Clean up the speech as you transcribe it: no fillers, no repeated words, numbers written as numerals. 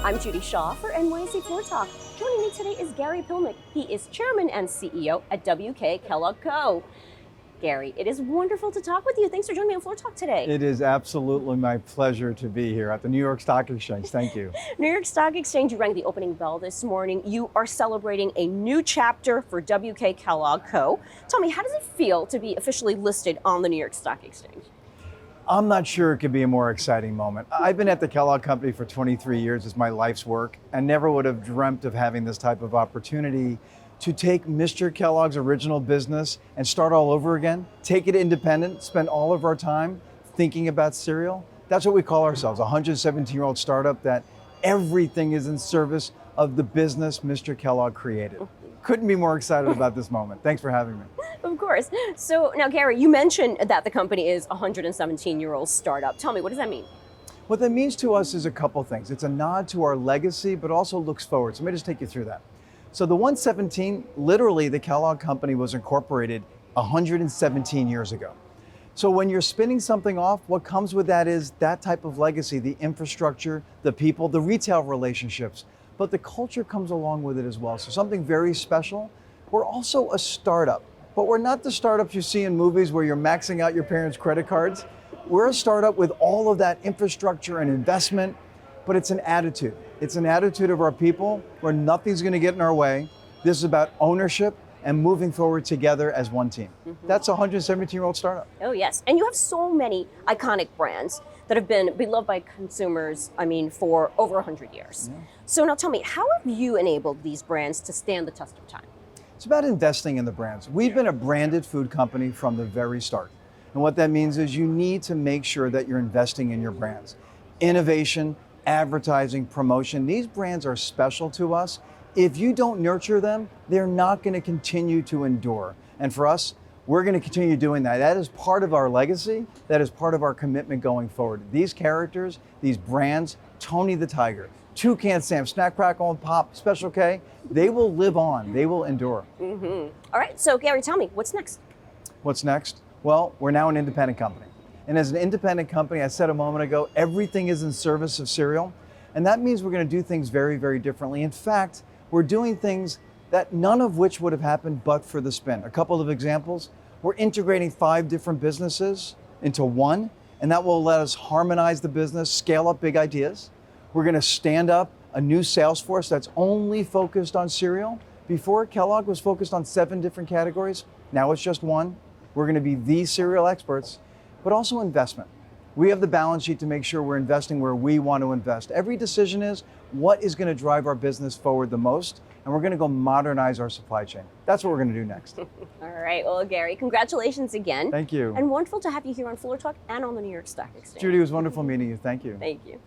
I'm Judy Shaw for NYSE Floor Talk. Joining me today is Gary Pilnick. He is Chairman and CEO at WK Kellogg Co. Gary, it is wonderful to talk with you. Thanks for joining me on Floor Talk today. It is absolutely my pleasure to be here at the New York Stock Exchange. Thank you. New York Stock Exchange, you rang the opening bell this morning. You are celebrating a new chapter for WK Kellogg Co. Tell me, how does it feel to be officially listed on the New York Stock Exchange? I'm not sure it could be a more exciting moment. I've been at the Kellogg Company for 23 years. It's my life's work, and never would have dreamt of having this type of opportunity to take Mr. Kellogg's original business and start all over again, take it independent, spend all of our time thinking about cereal. That's what we call ourselves, a 117-year-old startup that everything is in service of the business Mr. Kellogg created. Couldn't be more excited about this moment. Thanks for having me. Of course. So now, Gary, you mentioned that the company is a 117-year-old startup. Tell me, what does that mean? What that means to us is a couple things. It's a nod to our legacy, but also looks forward. So let me just take you through that. So the 117, literally the Kellogg Company was incorporated 117 years ago. So when you're spinning something off, what comes with that is that type of legacy, the infrastructure, the people, the retail relationships, but the culture comes along with it as well. So something very special. We're also a startup, but we're not the startups you see in movies where you're maxing out your parents' credit cards. We're a startup with all of that infrastructure and investment, but it's an attitude. It's an attitude of our people where nothing's going to get in our way. This is about ownership and moving forward together as one team. That's a 117-year-old startup. Oh, yes. And you have so many iconic brands that have been beloved by consumers, for over 100 years. Yeah. So now tell me, how have you enabled these brands to stand the test of time? It's about investing in the brands. We've been a branded food company from the very start. And what that means is you need to make sure that you're investing in your brands. Innovation, advertising, promotion, these brands are special to us. If you don't nurture them, they're not going to continue to endure. And for us, we're going to continue doing that. That is part of our legacy. That is part of our commitment going forward. These characters, these brands, Tony the Tiger, Toucan Sam, Snack, Crackle, and Pop, Special K, they will live on. They will endure. All right, so Gary, tell me, what's next? What's next? Well, we're now an independent company. And as an independent company, I said a moment ago, everything is in service of cereal. And that means we're going to do things very, very differently. In fact, we're doing things that none of which would have happened but for the spin. A couple of examples. We're integrating 5 different businesses into one, and that will let us harmonize the business, scale up big ideas. We're going to stand up a new sales force that's only focused on cereal. Before, Kellogg was focused on 7 different categories. Now it's just one. We're going to be the cereal experts, but also investment. We have the balance sheet to make sure we're investing where we want to invest. Every decision is what is going to drive our business forward the most, and we're going to go modernize our supply chain. That's what we're going to do next. All right, well, Gary, congratulations again. Thank you. And wonderful to have you here on Floor Talk and on the New York Stock Exchange. Judy, it was wonderful meeting you. Thank you. Thank you.